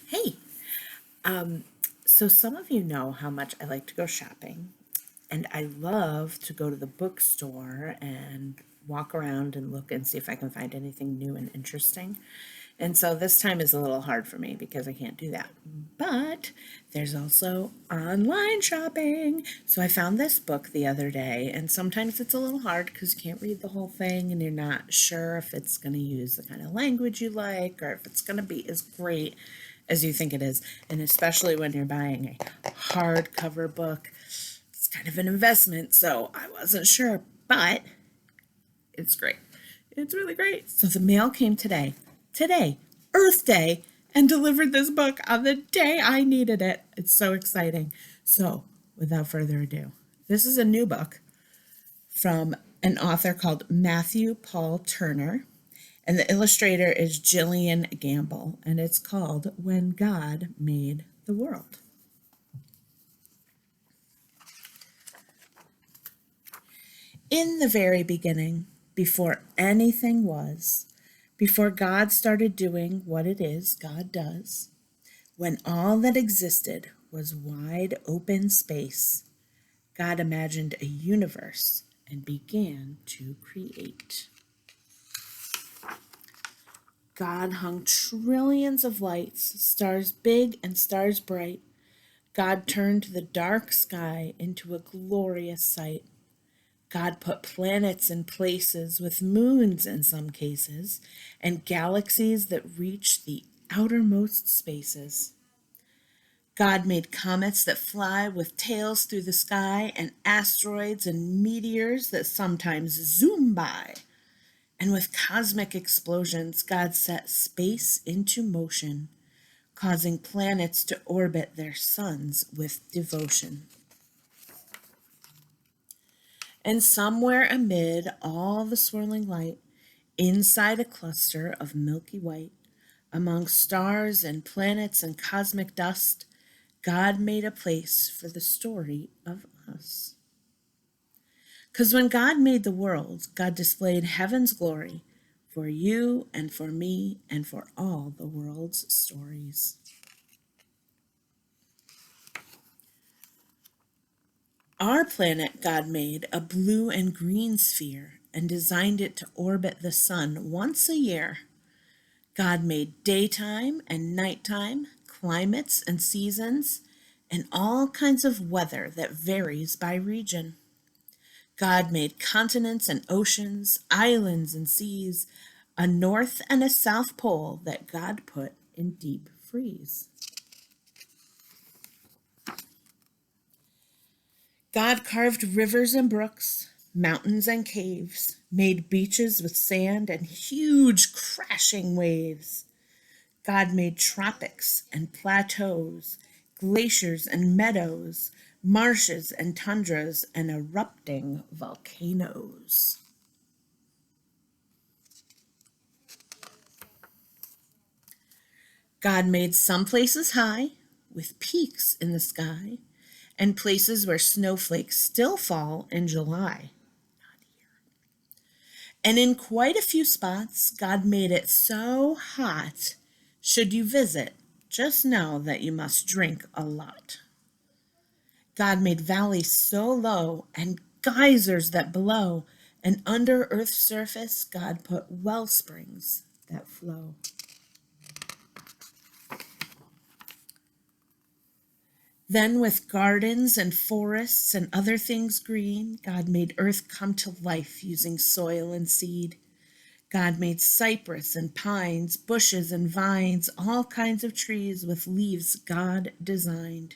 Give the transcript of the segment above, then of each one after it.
Hey, so some of you know how much I like to go shopping, and I love to go to the bookstore and walk around and look and see if I can find anything new and interesting. And so this time is a little hard for me because I can't do that. But there's also online shopping. So I found this book the other day, and sometimes it's a little hard because you can't read the whole thing and you're not sure if it's going to use the kind of language you like or if it's going to be as great as you think it is. And especially when you're buying a hardcover book, it's kind of an investment. So I wasn't sure, but it's great. It's really great. So the mail came today, Earth Day, and delivered this book on the day I needed it. It's so exciting. So without further ado, this is a new book from an author called Matthew Paul Turner, and the illustrator is Gillian Gamble, and it's called When God Made the World. In the very beginning, before anything was, before God started doing what it is God does, when all that existed was wide open space, God imagined a universe and began to create. God hung trillions of lights, stars big and stars bright. God turned the dark sky into a glorious sight. God put planets in places with moons in some cases, and galaxies that reach the outermost spaces. God made comets that fly with tails through the sky, and asteroids and meteors that sometimes zoom by. And with cosmic explosions, God set space into motion, causing planets to orbit their suns with devotion. And somewhere amid all the swirling light, inside a cluster of milky white, among stars and planets and cosmic dust, God made a place for the story of us. Because when God made the world, God displayed heaven's glory for you and for me and for all the world's stories. Our planet God made a blue and green sphere and designed it to orbit the sun once a year. God made daytime and nighttime, climates and seasons, and all kinds of weather that varies by region. God made continents and oceans, islands and seas, a north and a south pole that God put in deep freeze. God carved rivers and brooks, mountains and caves, made beaches with sand and huge crashing waves. God made tropics and plateaus, glaciers and meadows, marshes and tundras, and erupting volcanoes. God made some places high, with peaks in the sky, and places where snowflakes still fall in July. And in quite a few spots, God made it so hot, should you visit, just know that you must drink a lot. God made valleys so low and geysers that blow, and under Earth's surface, God put well springs that flow. Then, with gardens and forests and other things green, God made Earth come to life using soil and seed. God made cypress and pines, bushes and vines, all kinds of trees with leaves God designed.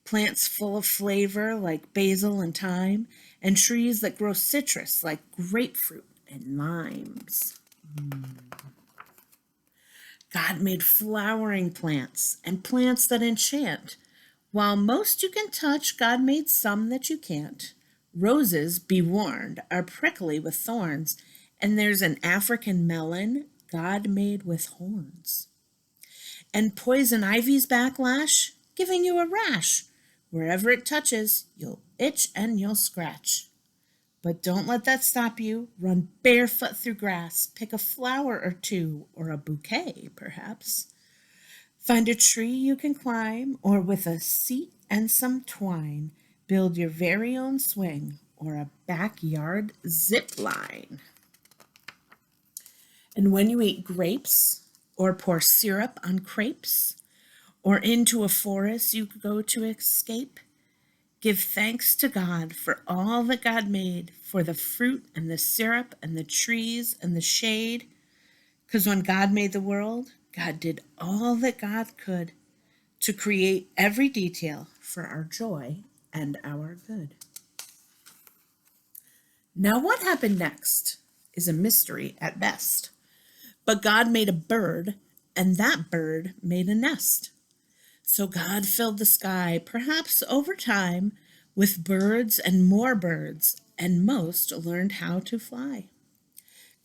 Plants full of flavor like basil and thyme, and trees that grow citrus like grapefruit and limes. God made flowering plants and plants that enchant. While most you can touch, God made some that you can't. Roses, be warned, are prickly with thorns, and there's an African melon God made with horns. And poison ivy's backlash, giving you a rash. Wherever it touches, you'll itch and you'll scratch. But don't let that stop you. Run barefoot through grass. Pick a flower or two, or a bouquet, perhaps. Find a tree you can climb, or with a seat and some twine, build your very own swing or a backyard zip line. And when you eat grapes, or pour syrup on crepes, or into a forest you go to escape, give thanks to God for all that God made, for the fruit and the syrup and the trees and the shade. Because when God made the world, God did all that God could to create every detail for our joy and our good. Now, what happened next is a mystery at best. But God made a bird, and that bird made a nest. So God filled the sky, perhaps over time, with birds and more birds, and most learned how to fly.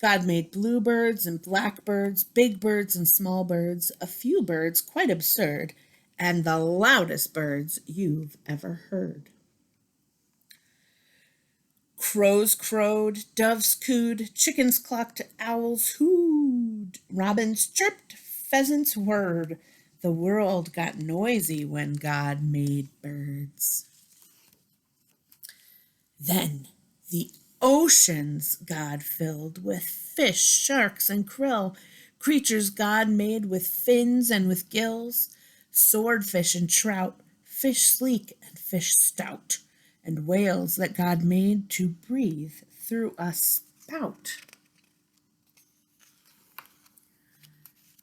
God made bluebirds and blackbirds, big birds and small birds, a few birds quite absurd, and the loudest birds you've ever heard. Crows crowed, doves cooed, chickens clucked, owls hooed, robins chirped, pheasants whirred. The world got noisy when God made birds. Then the oceans God filled with fish, sharks, and krill, creatures God made with fins and with gills, swordfish and trout, fish sleek and fish stout, and whales that God made to breathe through a spout.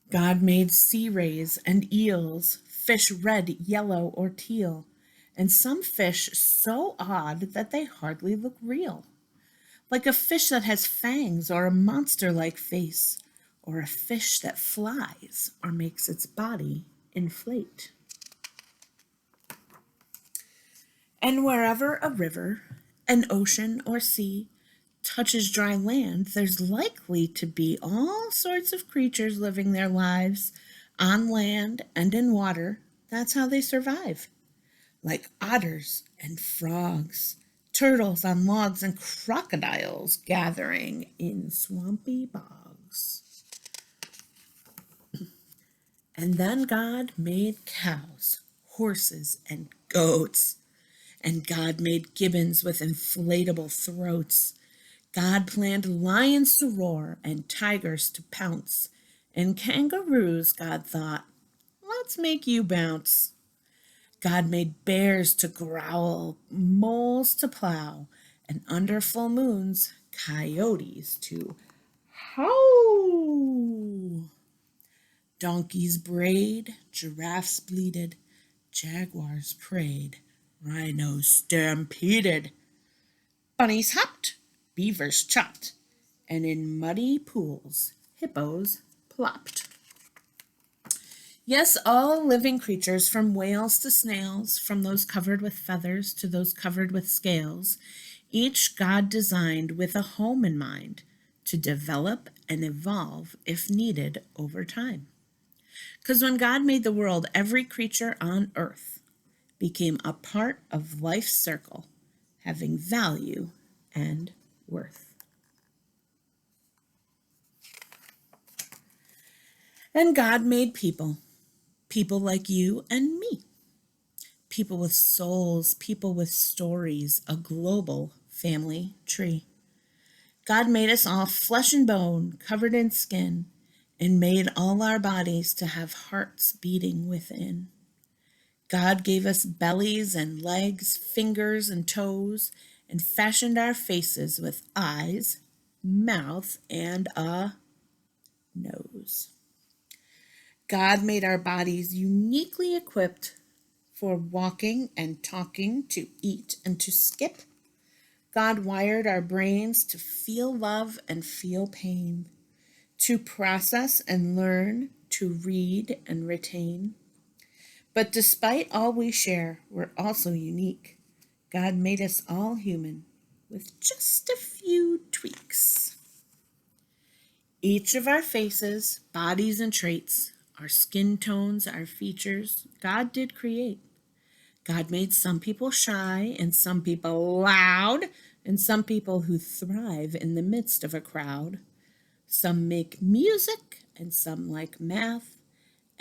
God made sea rays and eels, fish red, yellow, or teal, and some fish so odd that they hardly look real, like a fish that has fangs or a monster-like face, or a fish that flies or makes its body inflate. And wherever a river, an ocean, or sea touches dry land, there's likely to be all sorts of creatures living their lives on land and in water. That's how they survive, like otters and frogs, turtles on logs, and crocodiles gathering in swampy bogs. And then God made cows, horses, and goats. And God made gibbons with inflatable throats. God planned lions to roar and tigers to pounce. And kangaroos, God thought, let's make you bounce. God made bears to growl, moles to plow, and under full moons, coyotes to howl. Donkeys brayed, giraffes bleated, jaguars prayed, rhinos stampeded, bunnies hopped, beavers chopped, and in muddy pools, hippos plopped. Yes, all living creatures, from whales to snails, from those covered with feathers to those covered with scales, each God designed with a home in mind to develop and evolve if needed over time. Because when God made the world, every creature on earth became a part of life's circle, having value and worth. And God made people, people like you and me, people with souls, people with stories, a global family tree. God made us all flesh and bone, covered in skin, and made all our bodies to have hearts beating within. God gave us bellies and legs, fingers and toes, and fashioned our faces with eyes, mouth, and a nose. God made our bodies uniquely equipped for walking and talking, to eat and to skip. God wired our brains to feel love and feel pain, to process and learn, to read and retain. But despite all we share, we're also unique. God made us all human with just a few tweaks. Each of our faces, bodies, and traits, our skin tones, our features, God did create. God made some people shy and some people loud and some people who thrive in the midst of a crowd. Some make music and some like math,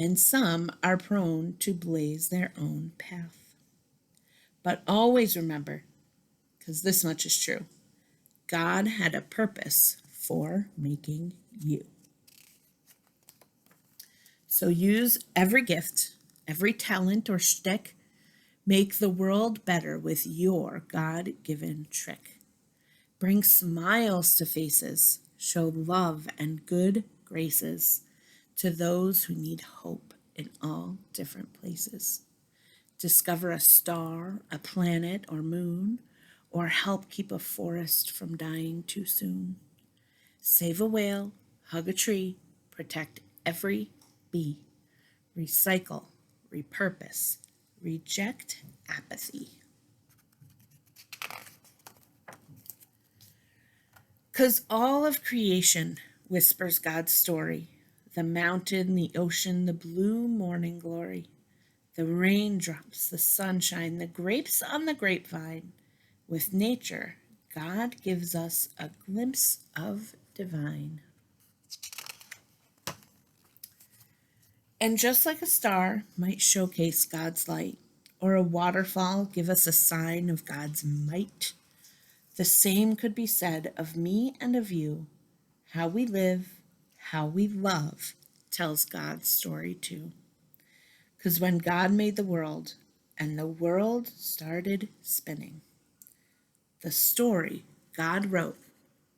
and some are prone to blaze their own path. But always remember, because this much is true, God had a purpose for making you. So use every gift, every talent or shtick. Make the world better with your God-given trick. Bring smiles to faces. Show love and good graces to those who need hope in all different places. Discover a star, a planet, or moon, or help keep a forest from dying too soon. Save a whale, hug a tree, protect every bee. Recycle, repurpose, reject apathy. Because all of creation whispers God's story, the mountain, the ocean, the blue morning glory, the raindrops, the sunshine, the grapes on the grapevine. With nature, God gives us a glimpse of divine. And just like a star might showcase God's light, or a waterfall give us a sign of God's might, the same could be said of me and of you. How we live, how we love, tells God's story too. Because when God made the world and the world started spinning, the story God wrote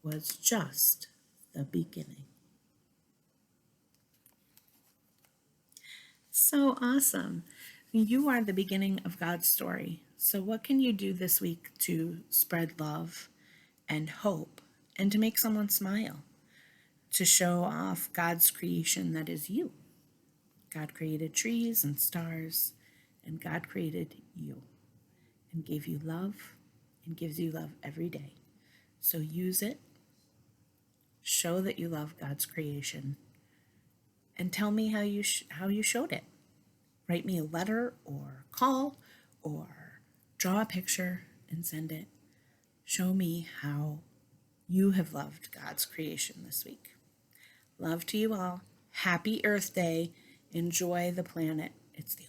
was just the beginning. So awesome. You are the beginning of God's story. So, what can you do this week to spread love and hope and to make someone smile? To show off God's creation that is you. God created trees and stars, and God created you and gave you love and gives you love every day. So use it, show that you love God's creation, and tell me how you showed it. Write me a letter or call or draw a picture and send it. Show me how you have loved God's creation this week. Love to you all. Happy Earth Day. Enjoy the planet. It's the